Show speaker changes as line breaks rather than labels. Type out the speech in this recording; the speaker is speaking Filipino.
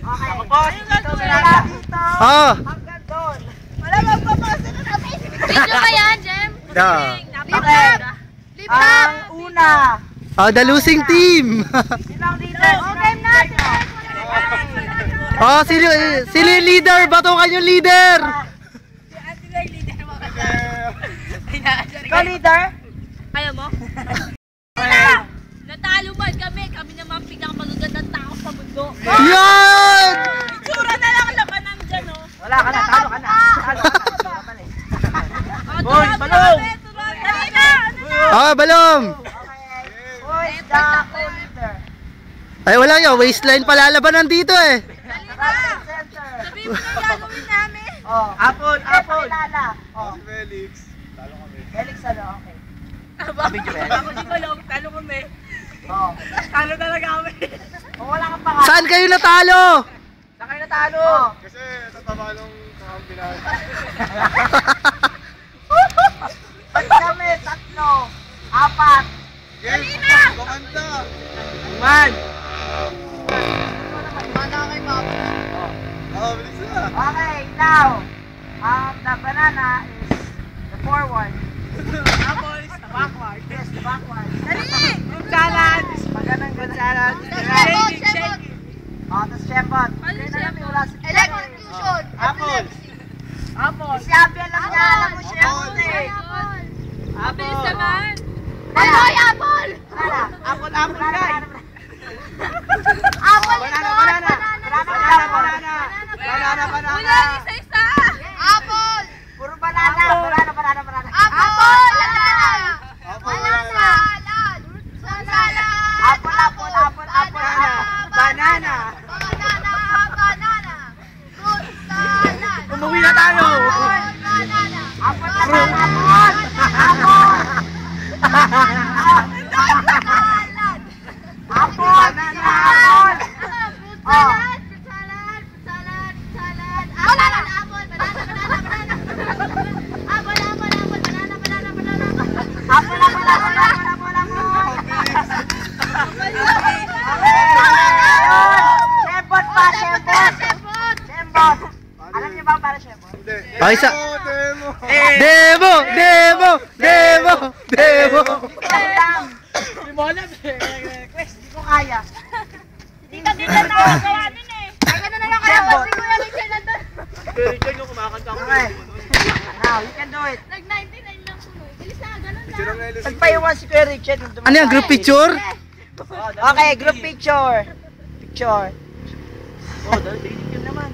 Okay.
Ako po, dito sa lahat.
Dito.
Oh.
Hanggang doon. Wala magpapasa na namin.
Video ba yan, Jem?
Okay. Ang una.
Oh, the losing team.
Sinang leader? Okay na.
Oh, sino yung leader? Batukan yung leader.
Ikaw leader?
Kaya mo? Natalo man kami naman pinakamagagandang tao sa mundo.
Yan!
Itsura na lang labanan dyan, oh.
Wala ka na, talo ka na. Talo ka na.
Boy, balong!
Dali na!
Oh, balong.
Who is the leader?
Ay, wala yun. Waistline palalabanan dito eh.
Center.
Sabihin mo na gagawin namin.
Oh.
Apple, apple!
Oh.
Felix, talo kami.
Felix ano, okay.
Ako si Balong, talo kami.
Oh.
Talo talaga kami.
Kung wala kang pangalan.
Saan kayo natalo?
Saan kayo natalo?
Kasi tataba nung kakampi namin.
Ba't kami? Tatlo. Apat.
Dali na! Kumanta!
Man!
Oo, bilis na!
Okay, now. The banana is the forward.
Apple is the backward.
Yes, the backward.
Dali!
Fruit salad!
Magandang ganun.
Salad!
Shake it,
Shake it!
Oh, tapos Shepard.
Ano yung Shepard?
Wala si
Electrocution.
Apple! Apple!
Si Abby alam niya. Alam mo Shepard eh.
Mabilis naman.
Aloy, apple!
Apple, apple, guys!
Apple
Banana,
ito!
banana!
Banana!
Banana! Banana, banana!
Wala, isa-isa.
Apple! Puro banana! Banana!
Apple!
Banana! Apple, apple, apple, apple, apple.
Banana! Umuwi na tayo!
Apple, apple, apple! Apple! Apple! Oh! Apple, apple, apple, apple, apple! Shembot pa, shembot! Shembot! Alam niyo ba para shembot?
Hindi.
Oh, isa.
Demo!
Demo! Demo! Demo! Demo!
Hindi mo alam eh.
Hindi ko kaya.
Hindi ka din na nakagawa nun eh. Ay, gano'n na lang kaya
Shembot.
kasi kuya Richard nandun.
Richard yung kumakanta ko.
Okay. Now, you can do it.
Nag-99 lang puno. Bilis na, gano'n
Sino
lang.
nga ilusing?
Nagpaiwan si Kuya Richard. nung dumating.
Ano yan? Group picture?
Okay, group picture. Picture.
Oh, dahil naman.